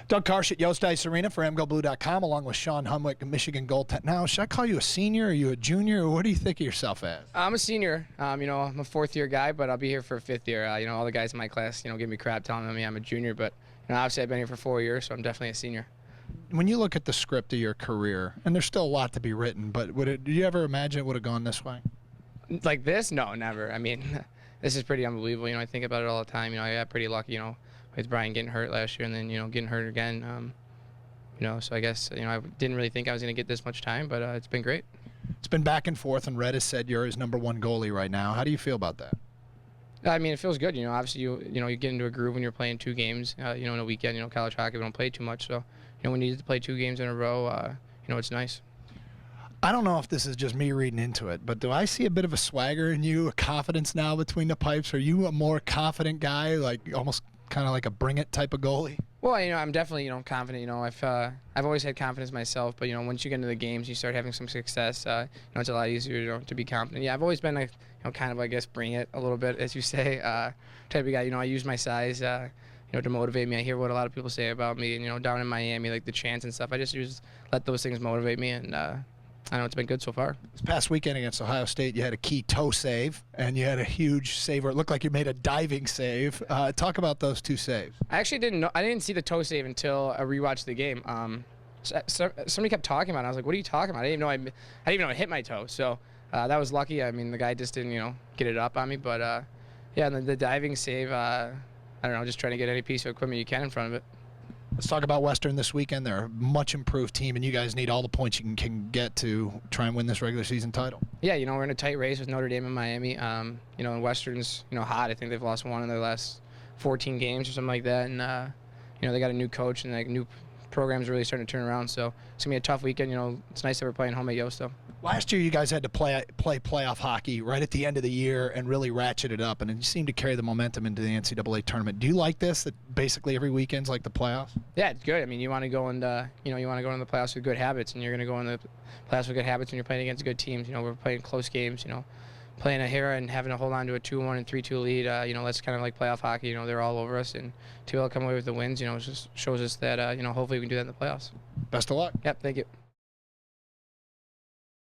Doug Karsh at Yost Ice Arena for MGoBlue.com, along with Shawn Hunwick, Michigan goaltender. Now, should I call you a senior? Or are you a junior? Or what do you think of yourself as? I'm a senior. You know, I'm a fourth-year guy, but I'll be here for a fifth year. You know, all the guys in my class, you know, give me crap telling me I'm a junior, but you know, obviously I've been here for 4 years, so I'm definitely a senior. When you look at the script of your career, and there's still a lot to be written, but do you ever imagine it would have gone this way? Like this? No, never. I mean, this is pretty unbelievable. You know, I think about it all the time. You know, I got pretty lucky, you know, with Brian getting hurt last year and then, you know, getting hurt again. You know, so I guess, you know, I didn't really think I was going to get this much time, but it's been great. It's been back and forth, and Red has said you're his #1 goalie right now. How do you feel about that? I mean, it feels good. You know, obviously, you know, you get into a groove when you're playing 2 games, you know, in a weekend. You know, college hockey, we don't play too much. So, you know, when you need to play 2 games in a row, you know, it's nice. I don't know if this is just me reading into it, but do I see a bit of a swagger in you, a confidence now between the pipes? Are you a more confident guy, like almost kind of like a bring-it type of goalie? Well, you know, I'm definitely, you know, confident. You know, I've always had confidence myself, but you know, once you get into the games, you start having some success. You know, it's a lot easier, you know, to be confident. Yeah, I've always been, like, you know, kind of, I guess, bring it a little bit, as you say, type of guy. You know, I use my size, you know, to motivate me. I hear what a lot of people say about me, and you know, down in Miami, like the chants and stuff. I just let those things motivate me, and I know it's been good so far. This past weekend against Ohio State, you had a key toe save, and you had a huge save where it looked like you made a diving save. Talk about those 2 saves. I actually didn't know. I didn't see the toe save until I rewatched the game. Somebody kept talking about it. I was like, "What are you talking about?" I didn't even know it hit my toe. So that was lucky. I mean, the guy just didn't, you know, get it up on me. But yeah, and the diving save. I don't know, just trying to get any piece of equipment you can in front of it. Let's talk about Western this weekend. They're a much improved team, and you guys need all the points you can get to try and win this regular season title. Yeah, you know, we're in a tight race with Notre Dame and Miami. You know, and Western's, you know, hot. I think they've lost 1 in their last 14 games or something like that. And, you know, they got a new coach and like new program's really starting to turn around. So it's going to be a tough weekend. You know, it's nice that we're playing home at Yost, though. Last year, you guys had to play playoff hockey right at the end of the year and really ratchet it up, and it seemed to carry the momentum into the NCAA tournament. Do you like this, that basically every weekend's like the playoffs? Yeah, it's good. I mean, you want to go into, you know, you want to go into the playoffs with good habits, and you're going to go into the playoffs with good habits when you're playing against good teams. You know, we're playing close games, you know, playing a here and having to hold on to a 2-1 and 3-2 lead. You know, that's kind of like playoff hockey. You know, they're all over us, and to be able to come away with the wins, you know, it just shows us that, you know, hopefully we can do that in the playoffs. Best of luck. Yep, thank you.